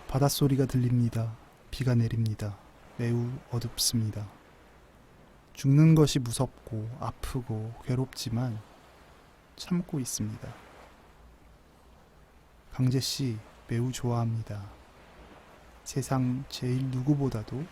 바닷소리가 들립니다. 비가 내립니다. 매우 어둡습니다. 죽는 것이 무섭고 아프고 괴롭지만 참고 있습니다. 강재씨 매우 좋아합니다. 세상 제일 누구보다도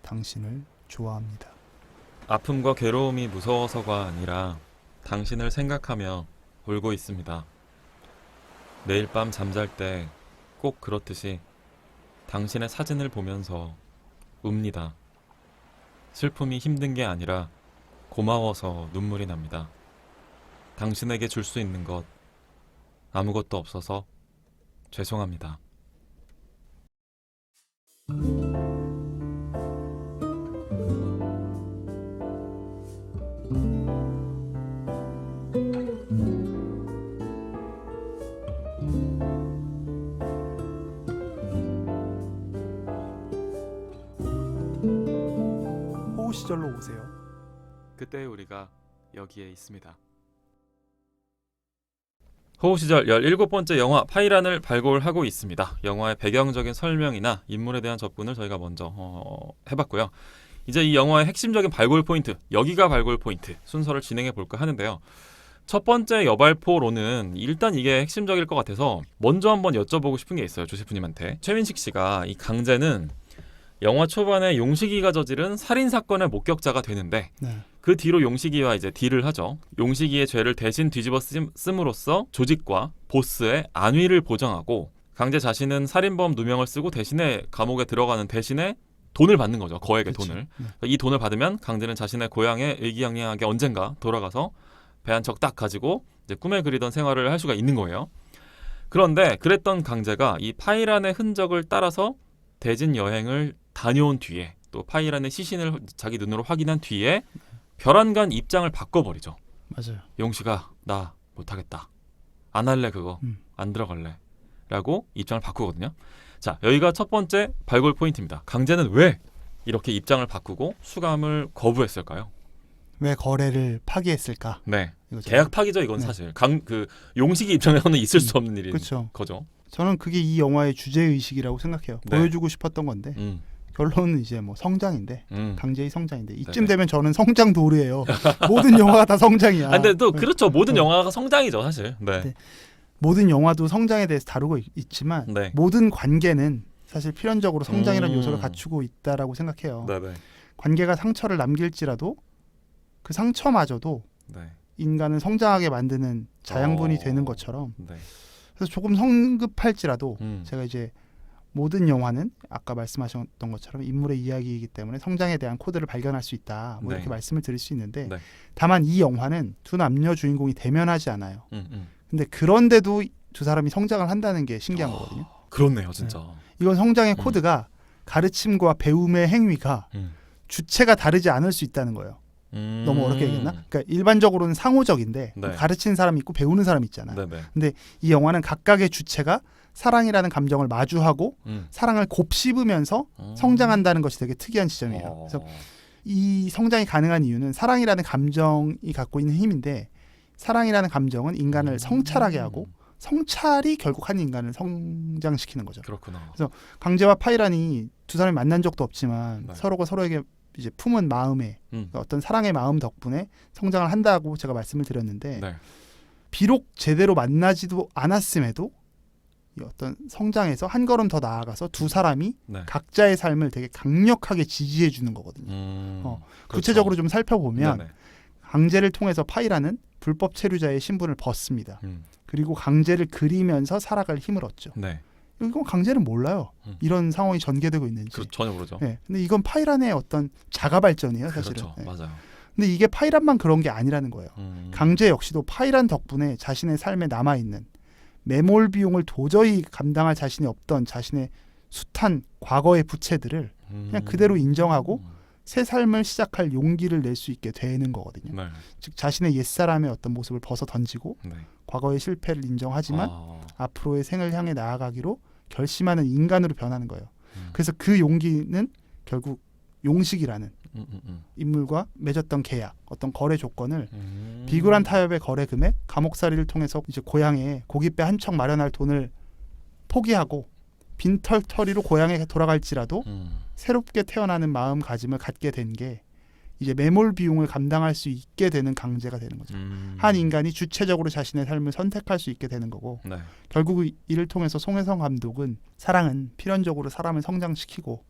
당신을 좋아합니다. 아픔과 괴로움이 무서워서가 아니라 당신을 생각하며 울고 있습니다. 내일 밤 잠잘 때 꼭 그렇듯이 당신의 사진을 보면서 웁니다. 슬픔이 힘든 게 아니라 고마워서 눈물이 납니다. 당신에게 줄 수 있는 것 아무것도 없어서 죄송합니다. 호우 시절로 오세요. 그때 우리가 여기에 있습니다. 호우 시절 17번째 영화 파이란을 발굴하고 있습니다. 영화의 배경적인 설명이나 인물에 대한 접근을 저희가 먼저 해봤고요. 이제 이 영화의 핵심적인 발굴 포인트, 여기가 발굴 포인트 순서를 진행해 볼까 하는데요. 첫 번째 여발포로는 일단 이게 핵심적일 것 같아서 먼저 한번 여쭤보고 싶은 게 있어요. 조세프님한테. 최민식 씨가 이 강재는 영화 초반에 용식이가 저지른 살인사건의 목격자가 되는데 네. 그 뒤로 용식이와 이제 딜을 하죠. 용식이의 죄를 대신 뒤집어 씀으로써 조직과 보스의 안위를 보장하고 강재 자신은 살인범 누명을 쓰고 대신에 감옥에 들어가는 대신에 돈을 받는 거죠. 거액의 그치. 돈을. 네. 이 돈을 받으면 강재는 자신의 고향에 의기양양하게 언젠가 돌아가서 배 한 척 딱 가지고 이제 꿈에 그리던 생활을 할 수가 있는 거예요. 그런데 그랬던 강재가 이 파이란의 흔적을 따라서 대진 여행을 다녀온 뒤에 또 파이란의 시신을 자기 눈으로 확인한 뒤에 별안간 입장을 바꿔버리죠. 맞아요. 용식아 나 못하겠다. 안 할래 그거. 안 들어갈래. 라고 입장을 바꾸거든요. 자, 여기가 첫 번째 발굴 포인트입니다. 강재는 왜 이렇게 입장을 바꾸고 수감을 거부했을까요? 왜 거래를 파기했을까? 네. 이거죠. 계약 파기죠 이건 네. 사실. 용식이 입장에서는 있을 수 없는 일인 그렇죠. 거죠. 저는 그게 이 영화의 주제의식이라고 생각해요. 네. 보여주고 싶었던 건데 결론은 이제 뭐 성장인데 강제의 성장인데 이쯤 네네. 되면 저는 성장 도르예요. 모든 영화가 다 성장이야. 근데 또 그렇죠. 모든 네. 영화가 성장이죠 사실. 네. 네. 모든 영화도 성장에 대해서 다루고 있지만 네. 모든 관계는 사실 필연적으로 성장이라는 음. 요소를 갖추고 있다라고 생각해요. 네네. 관계가 상처를 남길지라도 그 상처마저도 네. 인간을 성장하게 만드는 자양분이 되는 것처럼 네. 그래서 조금 성급할지라도 음. 제가 이제 모든 영화는 아까 말씀하셨던 것처럼 인물의 이야기이기 때문에 성장에 대한 코드를 발견할 수 있다. 뭐 네. 이렇게 말씀을 드릴 수 있는데 네. 다만 이 영화는 두 남녀 주인공이 대면하지 않아요. 음. 근데 그런데도 두 사람이 성장을 한다는 게 신기한 거거든요. 그렇네요 진짜. 이건 성장의 코드가 가르침과 배움의 행위가 주체가 다르지 않을 수 있다는 거예요. 너무 어렵게 얘기했나? 그러니까 일반적으로는 상호적인데 네. 가르치는 사람이 있고 배우는 사람이 있잖아요. 네네. 근데 이 영화는 각각의 주체가 사랑이라는 감정을 마주하고 사랑을 곱씹으면서 성장한다는 것이 되게 특이한 지점이에요. 그래서 이 성장이 가능한 이유는 사랑이라는 감정이 갖고 있는 힘인데 사랑이라는 감정은 인간을 성찰하게 하고 성찰이 결국 한 인간을 성장시키는 거죠. 그렇구나. 그래서 강재와 파이란이 두 사람이 만난 적도 없지만 네. 서로가 서로에게 이제 품은 마음에 그러니까 어떤 사랑의 마음 덕분에 성장을 한다고 제가 말씀을 드렸는데 네. 비록 제대로 만나지도 않았음에도 이 어떤 성장에서 한 걸음 더 나아가서 두 사람이 네. 각자의 삶을 되게 강력하게 지지해 주는 거거든요. 그렇죠. 구체적으로 좀 살펴보면 네네. 강재를 통해서 파이란은 불법 체류자의 신분을 벗습니다. 그리고 강재를 그리면서 살아갈 힘을 얻죠. 네. 이건 강재는 몰라요. 이런 상황이 전개되고 있는지. 전혀 모르죠. 네. 근데 이건 파이란의 어떤 자가 발전이에요, 사실은. 그렇죠. 네. 맞아요. 근데 이게 파이란만 그런 게 아니라는 거예요. 강재 역시도 파이란 덕분에 자신의 삶에 남아 있는 매몰 비용을 도저히 감당할 자신이 없던 자신의 숱한 과거의 부채들을 그냥 그대로 인정하고 새 삶을 시작할 용기를 낼 수 있게 되는 거거든요. 네. 즉 자신의 옛사람의 어떤 모습을 벗어 던지고 네. 과거의 실패를 인정하지만 앞으로의 생을 향해 나아가기로 결심하는 인간으로 변하는 거예요. 그래서 그 용기는 결국 용식이라는 인물과 맺었던 계약, 어떤 거래 조건을 비굴한 타협의 거래 금액, 감옥살이를 통해서 이제 고향에 고깃배 한 척 마련할 돈을 포기하고 빈털터리로 고향에 돌아갈지라도 새롭게 태어나는 마음가짐을 갖게 된 게 이제 매몰 비용을 감당할 수 있게 되는 강제가 되는 거죠. 한 인간이 주체적으로 자신의 삶을 선택할 수 있게 되는 거고 네. 결국 이를 통해서 송혜성 감독은 사랑은 필연적으로 사람을 성장시키고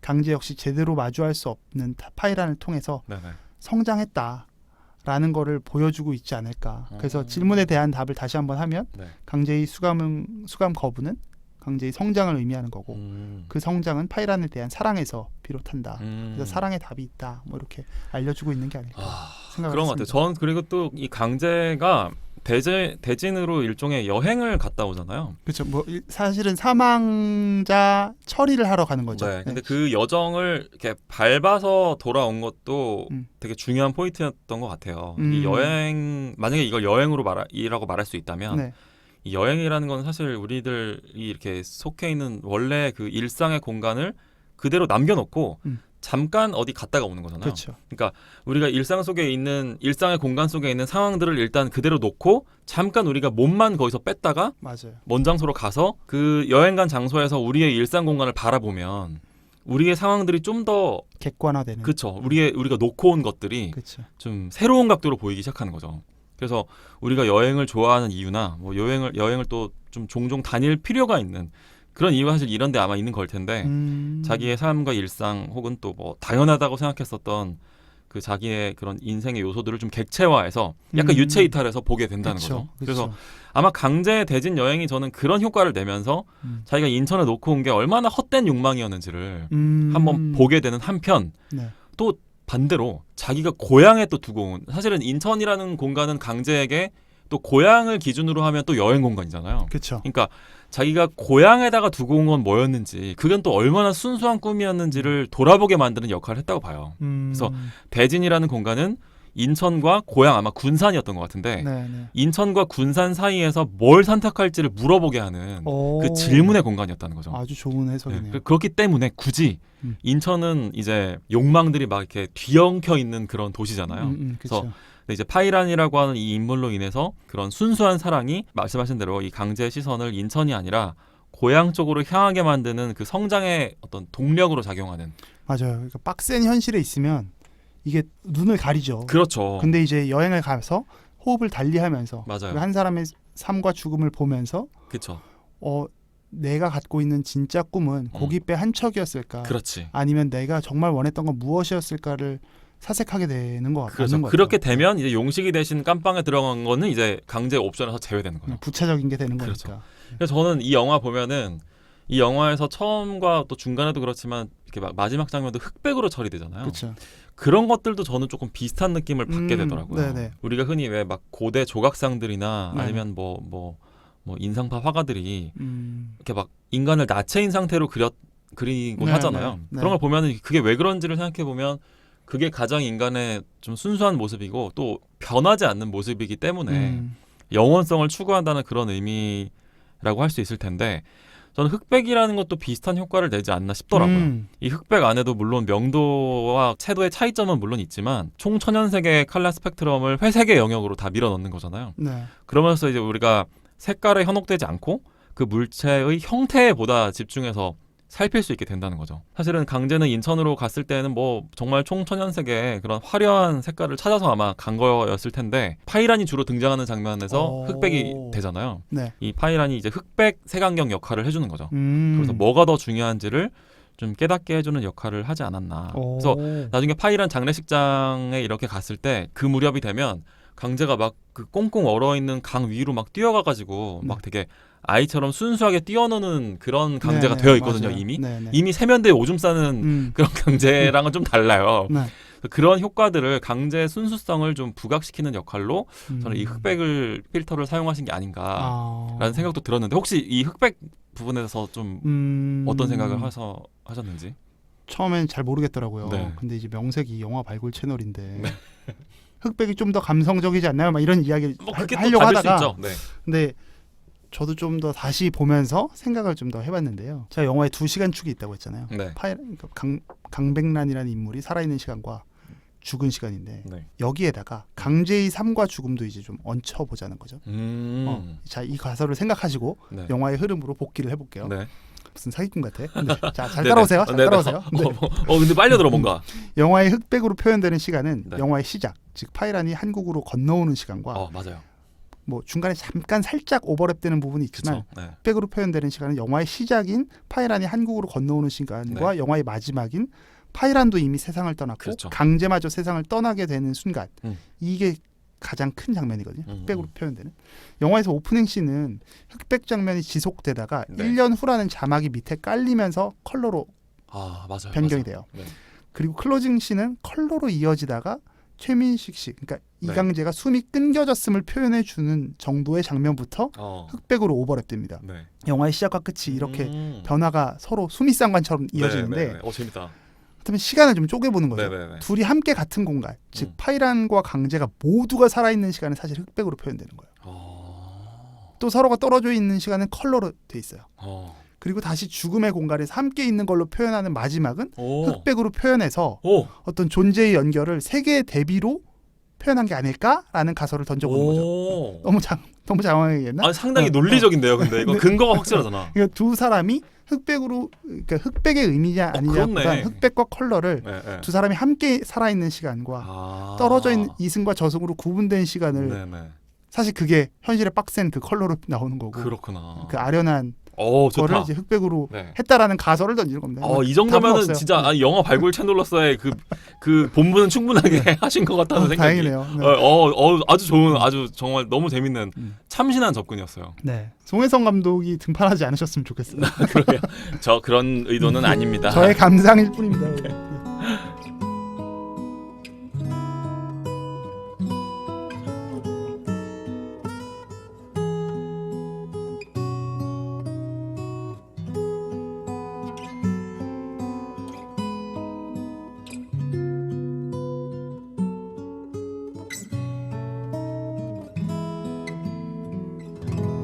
강제 역시 제대로 마주할 수 없는 파이란을 통해서 네네. 성장했다라는 거를 보여주고 있지 않을까. 그래서 질문에 대한 답을 다시 한번 하면 네. 강제의 수감 거부는 강제의 성장을 의미하는 거고 그 성장은 파이란에 대한 사랑에서 비롯한다. 그래서 사랑의 답이 있다. 뭐 이렇게 알려주고 있는 게 아닐까 생각합니다. 그런 것 같아요. 전 그리고 또 이 강제가 대진으로 일종의 여행을 갔다 오잖아요. 그렇죠. 뭐 사실은 사망자 처리를 하러 가는 거죠. 네. 근데 그 여정을 이렇게 밟아서 돌아온 것도 되게 중요한 포인트였던 것 같아요. 이 여행 만약에 이걸 여행으로 이라고 말할 수 있다면 네. 이 여행이라는 건 사실 우리들이 이렇게 속해 있는 원래 그 일상의 공간을 그대로 남겨놓고 잠깐 어디 갔다가 오는 거잖아요. 그렇죠. 그러니까 우리가 일상의 공간 속에 있는 상황들을 일단 그대로 놓고 잠깐 우리가 몸만 거기서 뺐다가 맞아요. 먼 장소로 가서 그 여행 간 장소에서 우리의 일상 공간을 바라보면 우리의 상황들이 좀 더 객관화되는. 그렇죠. 우리가 놓고 온 것들이 그렇죠. 좀 새로운 각도로 보이기 시작하는 거죠. 그래서 우리가 여행을 좋아하는 이유나 뭐 여행을 또 좀 종종 다닐 필요가 있는 그런 이유가 사실 이런 데 아마 있는 걸 텐데 자기의 삶과 일상 혹은 또 뭐 당연하다고 생각했었던 그 자기의 그런 인생의 요소들을 좀 객체화해서 약간 유체 이탈해서 보게 된다는 거죠. 그래서 아마 강제 대진 여행이 저는 그런 효과를 내면서 자기가 인천에 놓고 온 게 얼마나 헛된 욕망이었는지를 한번 보게 되는 한편 네. 또 반대로 자기가 고향에 또 두고 온 사실은 인천이라는 공간은 강제에게 또 고향을 기준으로 하면 또 여행 공간이잖아요. 그렇죠. 그러니까 자기가 고향에다가 두고 온 건 뭐였는지 그건 또 얼마나 순수한 꿈이었는지를 돌아보게 만드는 역할을 했다고 봐요. 그래서 대진이라는 공간은 인천과 고향 아마 군산이었던 것 같은데 네. 인천과 군산 사이에서 뭘 선택할지를 물어보게 하는 그 질문의 공간이었다는 거죠. 아주 좋은 해석이네요. 네. 그렇기 때문에 굳이 인천은 이제 욕망들이 막 이렇게 뒤엉켜 있는 그런 도시잖아요. 그래서 이제 파이란이라고 하는 이 인물로 인해서 그런 순수한 사랑이 말씀하신 대로 이 강제의 시선을 인천이 아니라 고향 쪽으로 향하게 만드는 그 성장의 어떤 동력으로 작용하는. 맞아요. 그러니까 빡센 현실에 있으면 이게 눈을 가리죠. 그렇죠. 근데 이제 여행을 가서 호흡을 달리하면서 맞아요. 한 사람의 삶과 죽음을 보면서 그렇죠. 내가 갖고 있는 진짜 꿈은 고깃배 한 척이었을까? 그렇지. 아니면 내가 정말 원했던 건 무엇이었을까를 사색하게 되는 것 같아요. 그렇죠. 그렇게 되면 이제 용식이 대신 깜빵에 들어간 거는 이제 강제 옵션에서 제외되는 거죠. 부차적인 게 되는 그렇죠. 거니까. 그래서 저는 이 영화 보면은 이 영화에서 처음과 또 중간에도 그렇지만 이렇게 막 마지막 장면도 흑백으로 처리되잖아요. 그렇죠. 그런 것들도 저는 조금 비슷한 느낌을 받게 되더라고요. 네네. 우리가 흔히 왜 막 고대 조각상들이나 네. 아니면 뭐 인상파 화가들이 이렇게 막 인간을 나체인 상태로 그리고 네, 하잖아요. 네. 그런 걸 보면은 그게 왜 그런지를 생각해 보면 그게 가장 인간의 좀 순수한 모습이고 또 변하지 않는 모습이기 때문에 영원성을 추구한다는 그런 의미라고 할 수 있을 텐데 저는 흑백이라는 것도 비슷한 효과를 내지 않나 싶더라고요. 이 흑백 안에도 물론 명도와 채도의 차이점은 물론 있지만 총천연색의 컬러 스펙트럼을 회색의 영역으로 다 밀어넣는 거잖아요. 네. 그러면서 이제 우리가 색깔에 현혹되지 않고 그 물체의 형태에 보다 집중해서 살필 수 있게 된다는 거죠. 사실은 강제는 인천으로 갔을 때는 뭐 정말 총천연색의 그런 화려한 색깔을 찾아서 아마 간 거였을 텐데 파이란이 주로 등장하는 장면에서 흑백이 되잖아요. 네. 이 파이란이 이제 흑백 색안경 역할을 해주는 거죠. 그래서 뭐가 더 중요한지를 좀 깨닫게 해주는 역할을 하지 않았나. 그래서 나중에 파이란 장례식장에 이렇게 갔을 때 그 무렵이 되면 강제가 막 그 꽁꽁 얼어있는 강 위로 막 뛰어가가지고 막 되게 아이처럼 순수하게 뛰어노는 그런 강제가 되어 있거든요. 맞아요. 이미 세면대에 오줌 싸는 그런 강제랑은 좀 달라요. 네. 그런 효과들을 강제의 순수성을 좀 부각시키는 역할로 저는 이 흑백을 필터를 사용하신 게 아닌가라는 생각도 들었는데 혹시 이 흑백 부분에서 좀 어떤 생각을 하셨는지? 처음엔 잘 모르겠더라고요. 네. 근데 이제 명색이 영화 발굴 채널인데 흑백이 좀 더 감성적이지 않나요? 막 이런 이야기를 하려고 하다가 수 있죠. 네. 근데 저도 좀 더 다시 보면서 생각을 좀 더 해봤는데요. 제가 영화에 2시간 축이 있다고 했잖아요. 네. 그러니까 강백란이라는 인물이 살아있는 시간과 죽은 시간인데 네. 여기에다가 강제의 삶과 죽음도 이제 좀 얹혀보자는 거죠. 자, 이 가설을 생각하시고 네. 영화의 흐름으로 복기를 해볼게요. 네. 무슨 사기꾼 같아. 근데 자, 잘 네네. 따라오세요. 잘 네네. 따라오세요. 네. 근데 빨려들어 뭔가. 영화의 흑백으로 표현되는 시간은 네. 영화의 시작, 즉 파이란이 한국으로 건너오는 시간과 맞아요. 뭐 중간에 잠깐 살짝 오버랩되는 부분이 있지만 그렇죠. 네. 흑백으로 표현되는 시간은 영화의 시작인 파이란이 한국으로 건너오는 시간과 영화의 마지막인 파이란도 이미 세상을 떠났고 그렇죠. 강제마저 세상을 떠나게 되는 순간 이게 가장 큰 장면이거든요. 흑백으로 표현되는. 영화에서 오프닝 씬은 흑백 장면이 지속되다가 네. 1년 후라는 자막이 밑에 깔리면서 컬러로 맞아요. 변경이 맞아요. 돼요. 네. 그리고 클로징 씬은 컬러로 이어지다가 최민식 씨, 그러니까 네. 이강재가 숨이 끊겨졌음을 표현해 주는 정도의 장면부터 흑백으로 오버랩됩니다. 네. 영화의 시작과 끝이 이렇게 변화가 서로 수미상관처럼 이어지는데 재밌다. 그렇다면 시간을 좀 쪼개보는 거죠. 네네네. 둘이 함께 같은 공간, 즉 파이란과 강재가 모두가 살아있는 시간은 사실 흑백으로 표현되는 거예요. 또 서로가 떨어져 있는 시간은 컬러로 돼 있어요. 그리고 다시 죽음의 공간에서 함께 있는 걸로 표현하는 마지막은 흑백으로 표현해서 어떤 존재의 연결을 세계의 대비로 표현한 게 아닐까라는 가설을 던져보는 거죠. 너무 장황하겠나? 상당히 논리적인데요. 근데 이거 근거가 확실하잖아. 그러니까 두 사람이 흑백으로, 그러니까 흑백의 의미냐 아니냐보다 흑백과 컬러를 두 사람이 함께 살아있는 시간과 떨어져 있는 이승과 저승으로 구분된 시간을 사실 그게 현실의 빡센 그 컬러로 나오는 거고. 그렇구나. 그 아련한 거를 이제 흑백으로 했다라는 가설을 던지는 겁니다. 이 정도면은 진짜 영화 발굴 채널로서의 그 본분은 충분하게 하신 것 같다는 생각이. 다행이네요. 네. 아주 좋은, 아주 정말 너무 재밌는 참신한 접근이었어요. 네. 송혜성 감독이 등판하지 않으셨으면 좋겠어요. 그러게요. 저 그런 의도는 아닙니다. 저의 감상일 뿐입니다.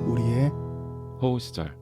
우리의 호우 시절.